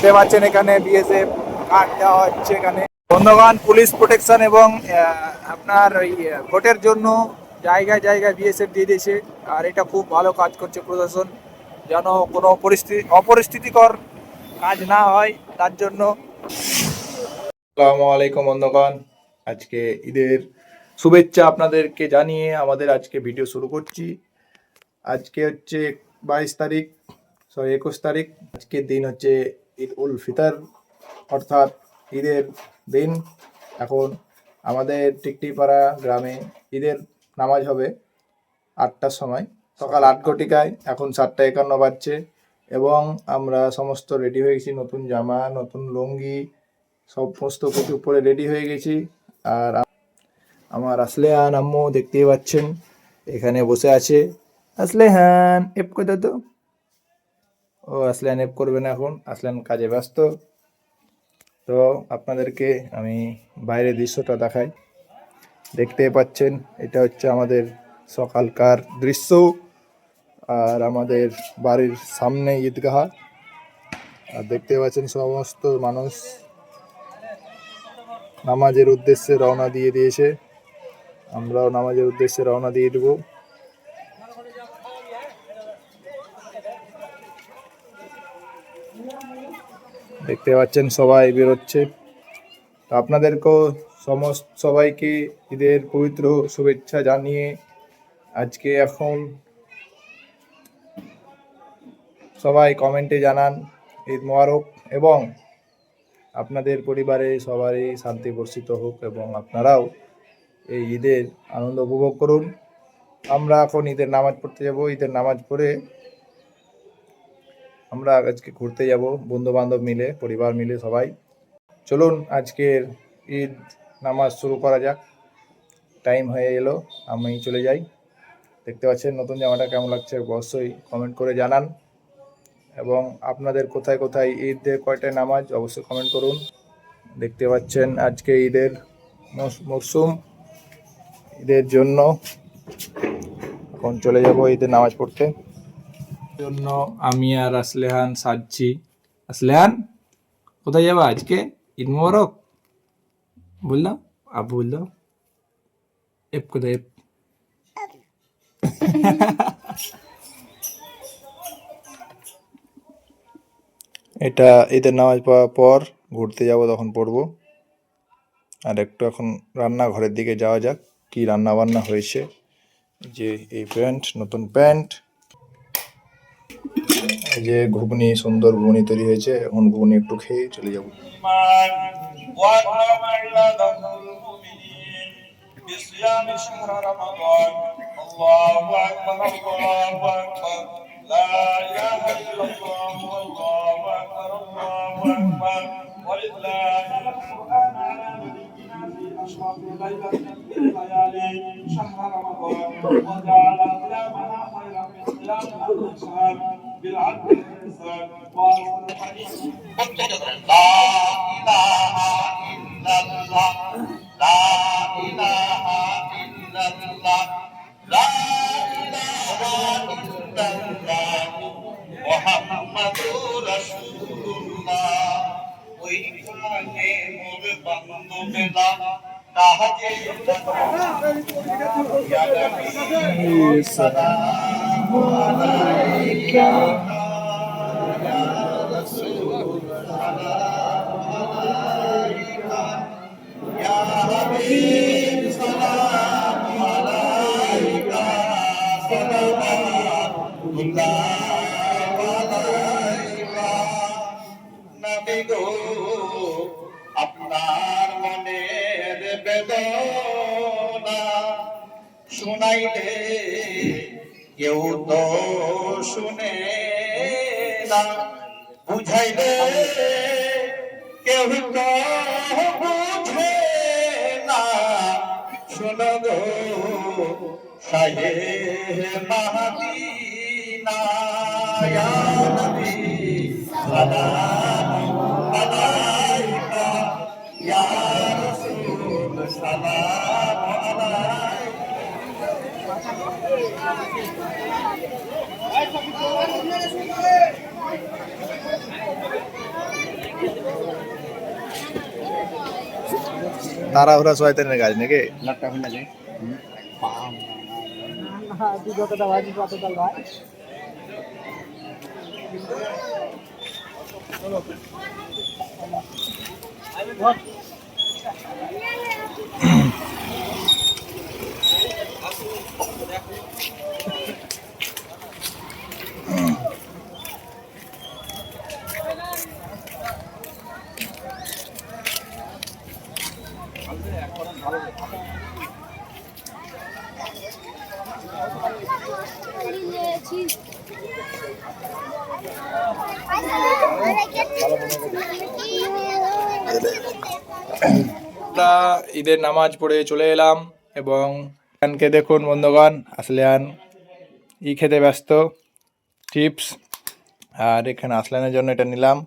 দেখতে পাচ্ছেন এখানে বিএসএফ কার্ড দেওয়া হচ্ছে এখানে। বন্ধুগণ, পুলিশ প্রোটেকশন এবং আপনার ওই ভোটের জন্য জায়গায় জায়গায় বিএসএফ দিয়ে দিয়েছে। আর এটা খুব ভালো কাজ করছে প্রশাসন, যেন কোনো অপরিস্থিতিকর কাজ না হয় তার জন্য। আসসালামু আলাইকুম বন্ধুগণ, আজকে ঈদের শুভেচ্ছা আপনাদেরকে জানিয়ে আমাদের আজকে ভিডিও শুরু করছি। আজকে হচ্ছে 21 তারিখ। আজকের দিন হচ্ছে ঈদ উল ফিতর, অর্থাৎ ঈদের দিন। এখন আমাদের টিকটিপাড়া গ্রামে ঈদের নামাজ হবে 8টার সময়, সকাল 8 ঘটিকায়। এখন 7:51 বাজছে এবং আমরা সমস্ত রেডি হয়ে গেছি, নতুন জামা, নতুন লুঙ্গি, সমস্ত কিছু পরে রেডি হয়ে গেছি। আর আমার আসলেহান আম্মু দেখতেই পাচ্ছেন এখানে বসে আছে। আসলেহান এপ কোথায় তো? ও আসলেহান এপ করবে না, এখন আসলেহান কাজে ব্যস্ত। তো আপনাদেরকে আমি বাইরের দৃশ্যটা দেখাই। দেখতে পাচ্ছেন এটা হচ্ছে আমাদের সকালকার দৃশ্য। আর আমাদের বাড়ির সামনে ঈদগাহ। আর দেখতে পাচ্ছেন সমস্ত মানুষ নামাজের উদ্দেশ্যে রওনা দিয়ে দিয়েছে। আমরাও নামাজের উদ্দেশ্যে রওনা দিয়ে দেব। দেখতে পাচ্ছেন সবাই বেরোচ্ছে। আপনাদেরকেও সবাইকে ঈদের পবিত্র শুভেচ্ছা জানিয়ে আজকে এখন সবাই কমেন্টে জানান ঈদ মোবারক, এবং আপনাদের পরিবারে সবারই শান্তি বর্ষিত হোক এবং আপনারাও এই ঈদের আনন্দ উপভোগ করুন। আমরা এখন ঈদের নামাজ পড়তে যাব। ঈদের নামাজ পড়ে আমরা আজকে ঘুরতে যাব বন্ধু বান্ধব মিলে, পরিবার মিলে সবাই। চলুন আজকের ঈদ নামাজ শুরু করা যাক। টাইম হয়ে এলো, আমি চলে যাই। দেখতে পাচ্ছেন নতুন জামাটা কেমন লাগছে অবশ্যই কমেন্ট করে জানান, এবং আপনাদের কোথায় কোথায় ঈদের কয়টায় নামাজ অবশ্যই কমেন্ট করুন। দেখতে পাচ্ছেন আজকে ঈদের মরশুম, ঈদের জন্য এখন চলে যাব ঈদের নামাজ পড়তে জন্য। আমি আর আসলেহান সাজছি। আসলেহান কোথায় যাবা আজকে? ঈদ মোবারক বললাম, আব্বু বললো এপ কোথায় এপ। এটা ঈদের নামাজ পড়ার পর ঘুরতে যাব, তখন পড়বো। আর একটু এখন রান্নাঘরের দিকে যাওয়া যাক, কি রান্না বান্না হয়েছে। যে এই প্যান্ট, নতুন প্যান্ট, এই যে ঘুগনি, সুন্দর ঘুগনি তৈরি হয়েছে। এখন ঘুগনি একটু খেয়ে চলে যাবো। أشرف ليلة من الليالي شهر رمضان وجعل قيامها خيرا من قيام الإنسان بالعدل والإحسان وأرسل الحديث. لا إله إلا الله، لا إله إلا الله، لا إله إلا الله محمد رسول الله. ওইখানে মোর বন্ধু মেলা কাজে সালামু আলাইকা ইয়া রাসূল, সালামু আলাইকা ইয়া হাবিব, সালামু আলাইকা সালামুল্লাহ আলাইকা। নবী গো, আপনার মনের বেদনা শুনাইলে কেউ তো শুনে না, বুঝাইলে কেউ তো বুঝে না। শুনো গো শাহে মাদিনা, ইয়া নবী সালাম আলাইকা ইয়া রাসূল, সালাম আলাইকা। তাড়াহুড়া শয়তানের কাজ নাকি? আমরা ঈদের নামাজ পড়ে চলে এলাম এবং এখানকে দেখুন বন্ধুগণ, আসলান খেতে ব্যস্ত চিপস, আর এখানে আসলানের জন্য এটা নিলাম।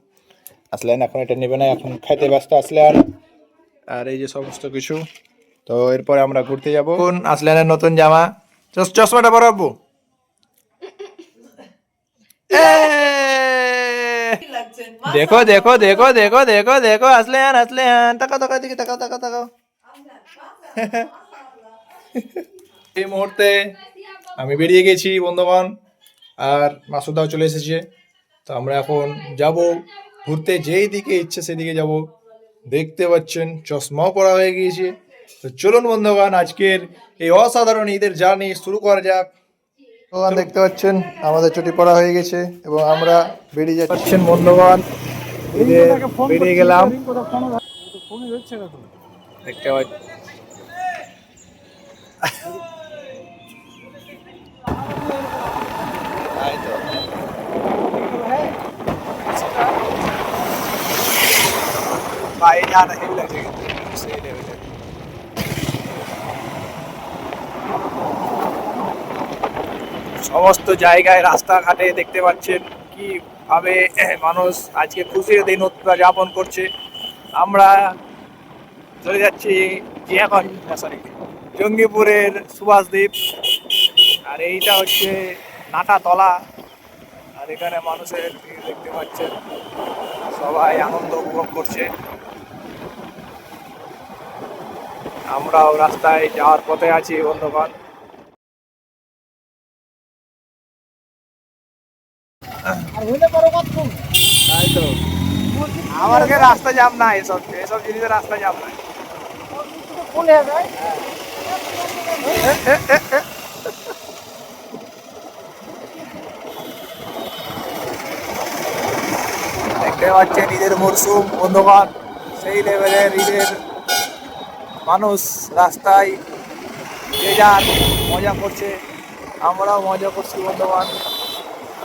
আসলান এখন এটা নেবে না, এখন খাইতে ব্যস্ত আসলান। আর এই যে সমস্ত কিছু, তো এরপরে আমরা ঘুরতে যাবো। কোন আসলানের নতুন জামা, চশমাটা পরাবো। দেখো দেখো দেখো দেখো দেখো দেখো আসলান আসলান, তাকাও তাকাও দিকে, তাকাও তাকাও তাকাও। এই মুহূর্তে আমি বেরিয়ে গেছি বন্ধুগণ, আর মাসুদাও চলে এসেছে। তো আমরা এখন যাব ঘুরতে, যেই দিকে ইচ্ছে সেদিকে যাব। দেখতে পাচ্ছেন চশমাও পরা হয়ে গিয়েছে। তো চলুন বন্ধুগণ, আজকের এই অসাধারণ ঈদের জার্নি শুরু করা যাক। বন্ধুগণ দেখতে পাচ্ছেন আমাদের ছুটি পড়া হয়ে গেছে এবং আমরা বেরিয়ে যাচ্ছেন বন্ধুগণ, বেরিয়ে গেলাম। দেখতে পাচ্ছেন সমস্ত জায়গায় রাস্তাঘাটে দেখতে পাচ্ছেন কিভাবে মানুষ আজকে খুশির দিন উদযাপন করছে। আমরা চলে যাচ্ছি জঙ্গিপুরের সুভাষদ্বীপ, আর এইটা হচ্ছে নাটাতলা। আর এখানে মানুষের ভিড় দেখতে পাচ্ছেন, সবাই আনন্দ উপভোগ করছে। আমরাও রাস্তায় যাওয়ার পথে আছি বন্ধুগণ। তাই তো, আমার রাস্তা জাম না, এসব এসব জিনিসের রাস্তা জাম নাই। দেখতে পাচ্ছেন ঈদের মরশুম বন্ধুগণ, সেই লেভেলের ঈদের মানুষ রাস্তায় যে যার মজা করছে, আমরাও মজা করছি বন্ধুগণ।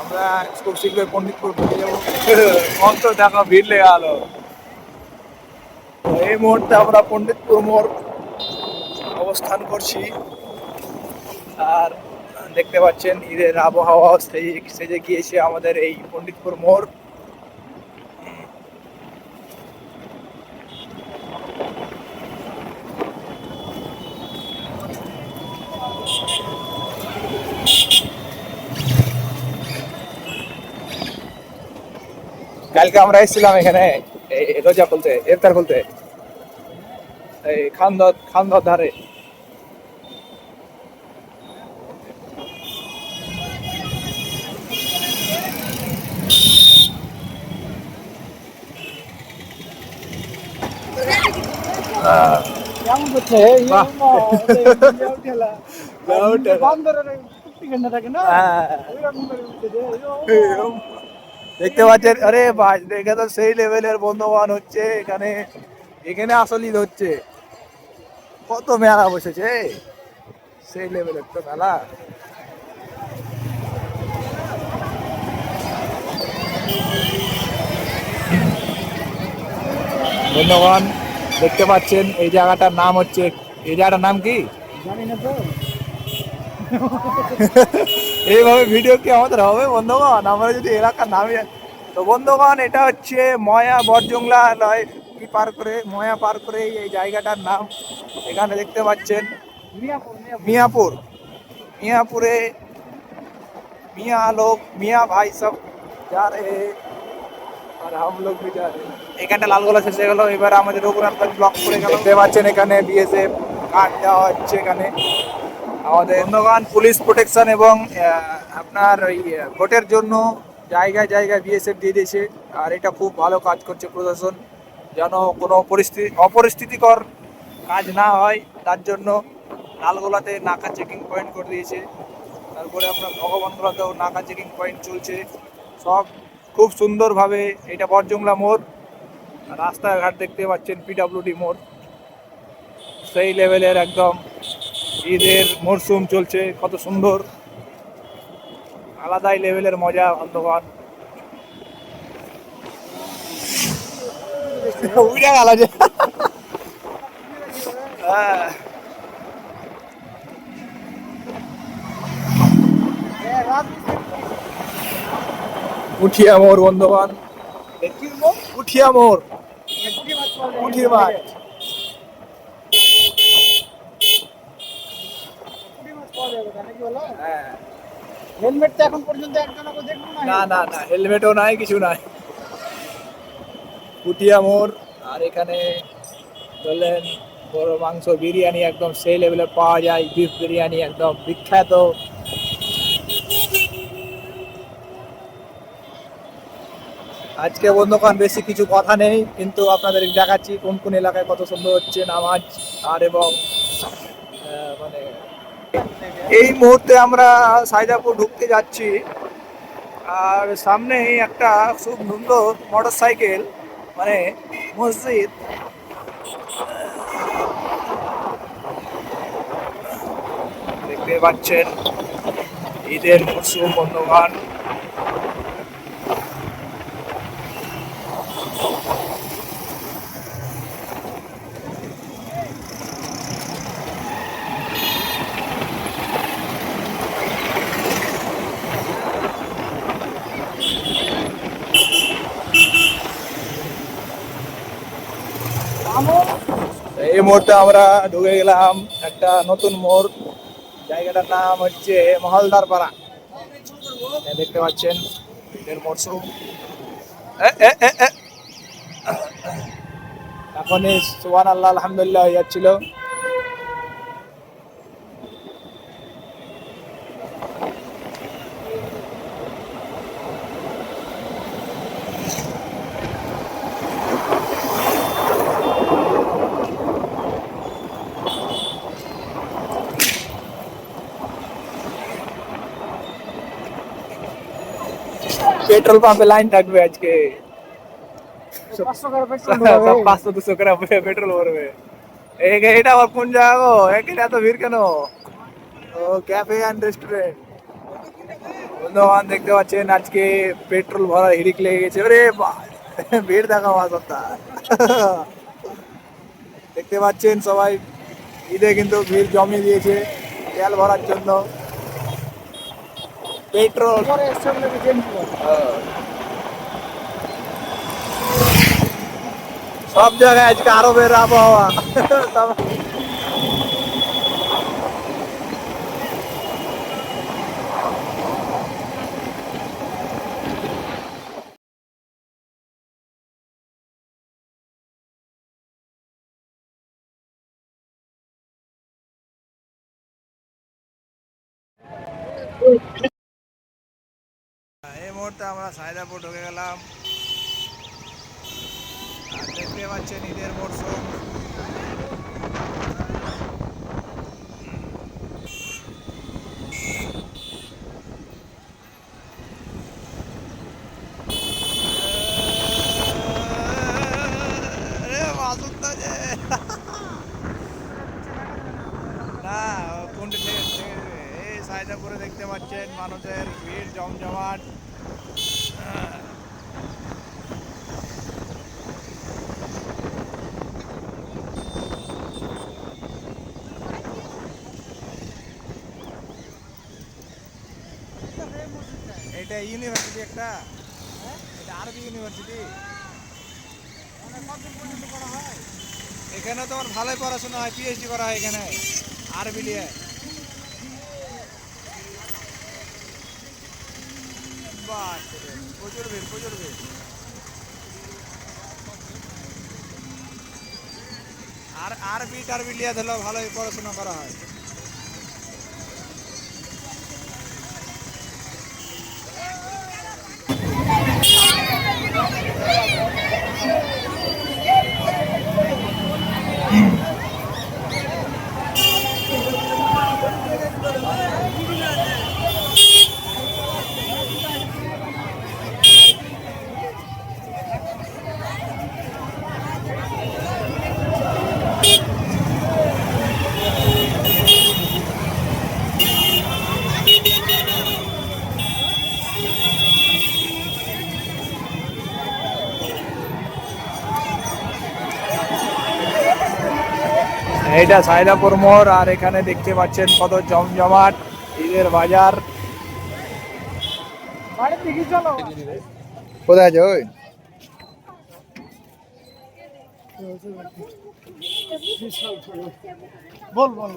আমরা খুব শীঘ্রই পণ্ডিতপুর ঘুরে যাবো। কত টাকা ভিড় লেগে গেল। এই মুহূর্তে আমরা পণ্ডিতপুর মোড় অবস্থান করছি, আর দেখতে পাচ্ছেন ঈদের আবহাওয়া সেজে গিয়েছে আমাদের এই পণ্ডিতপুর মোড়। কালকে আমরা এসেছিলাম এখানে রোজা খুলতে, ইফতার খুলতে, এই খানদর ধারে। দেখতে পাচ্ছেন, আরে ভাই দেখে তো সেই লেভেলের বন্ধুবান হচ্ছে এখানে। এখানে আসল ঈদ হচ্ছে, কত মেলা বসেছে, সেই লেভেলের তো মেলা। বন্ধুগণ দেখতে পাচ্ছেন এই জায়গাটার নাম হচ্ছে, এই জায়গাটার নাম কি জানি না তো। এইভাবে ভিডিও কি আমাদের হবে বন্ধুগণ, আমরা যদি এলাকার নামে। তো বন্ধুগণ এটা হচ্ছে ময়া বরজংলা নয় কি পার করে, ময়া পার করে এই জায়গাটার নাম। এখানে দেখতে পাচ্ছেন মিয়াপুর, মিয়াপুরে মিয়া লোক, মিয়া ভাই সব যা रहे। আর हम लोग भी जा रहे हैं। এখানটা লালগোলা শেষ হয়ে গেল, এবার আমাদের রঘুনাথগঞ্জ ব্লক পড়ে গেল। দেখতে পাচ্ছেন এখানে বিএসএফ কার্ড দেওয়া হচ্ছে এখানে আমাদের বন্ধুগণ, পুলিশ প্রোটেকশন এবং আপনার ওই ভোটের জন্য জায়গায় জায়গায় বিএসএফ দিয়ে দিয়েছে। আর এটা খুব ভালো কাজ করছে প্রশাসন, যেন কোনো অপরিস্থিতিকর কাজ না হয় তার জন্য লালগোলাতে নাকা চেকিং পয়েন্ট করে দিয়েছে। তারপরে আপনার ভগবানগোলাতেও নাকা চেকিং পয়েন্ট চলছে। সব খুব সুন্দরভাবে, এটা বরজংলা মোড়, রাস্তাঘাট দেখতে পাচ্ছেন পিডাব্লিউডি মোড়, সেই লেভেলের একদম ঈদের মরশুম চলছে। কত সুন্দর, আলাদাই লেভেলের মজা বন্ধুগণ। উড়ে গেল যে হ্যাঁ, উঠিয়া মোড় বন্ধুগণ, উঠিয়া মোড়, উঠির মাঠ। হ্যাঁ, হেলমেট তো এখন পর্যন্ত একজনকে দেখবো না। না না না, হেলমেটও নাই, কিছু নাই। পুটিয়া মোড়। আর এখানে বললেন বড় মাংস বিরিয়ানি একদম সেই লেভেলে পাওয়া যায়, বিফ বিরিয়ানি একদম বিখ্যাত। আজকে বন্ধুগণ বেশি কিছু কথা নেই, কিন্তু আপনাদের দেখাচ্ছি কোন কোন এলাকায় কত সুন্দর হচ্ছে নামাজ। আর এবং মানে এই মুহূর্তে আমরা সাইদাপুর ঢুকতে যাচ্ছি, আর সামনেই একটা খুব সুন্দর মোটর সাইকেল, মানে মসজিদ, দেখতে পাচ্ছেন। ঈদের মরশুম বন্ধুগণ, এই মুহূর্তে আমরা ঢুকে গেলাম একটা নতুন মোড়। জায়গাটার নাম হচ্ছে মহলদার পাড়া। দেখতে পাচ্ছেন ঈদের মরশুম। এখনই সুবহানাল্লাহ আলহামদুলিল্লাহ হয়ে যাচ্ছিল। পেট্রোল পাম্পে লাইন থাকবে আজকে, 500 টাকা পেট্রোল সব 500-200 করে পেট্রোল ভরবে। এটা আবার কোন জায়গা গো? এখানে এত ভিড় কেন? ও, ক্যাফে অ্যান্ড রেস্টুরেন্ট। বন্ধুবান দেখতে পাচ্ছেন আজকে পেট্রোল ভরার হিড়িক লেগে গেছে। ওরে ভিড় দেখা মাসা দেখতে পাচ্ছেন সবাই ঈদে কিন্তু ভিড় জমিয়ে দিয়েছে তেল ভরার জন্য। পেট্রোল পরে সামনে চেঞ্জ করব। সব জায়গায় আজকে আরবের আবহাওয়া। এই মুহূর্তে আমরা সাইদাপুর ঢুকে গেলাম, আর দেখতে পাচ্ছেন ঈদের মরশুম। না, কোনটি এই সাইদাপুরে দেখতে পাচ্ছেন মানুষের ভিড় জমজমাট। এটা ইউনিভার্সিটি একটা, এটা আরবি ইউনিভার্সিটি। এখানে তোমার ভালোই পড়াশোনা হয়, পিএইচডি করা হয় এখানে আরবি নিয়ে। বাস প্রচুর ভিড়, প্রচুর ভিড়। আর আরবি টারবি লিয়া দিলেও ভালোই পড়াশোনা করা হয়। এইটা সাইদাপুর মোড়, আর এখানে দেখতে পাচ্ছেন কত জমজমাট ঈদের বাজার। বাড়ির দিকে চলো। কোথায় আছে ওই? বল বল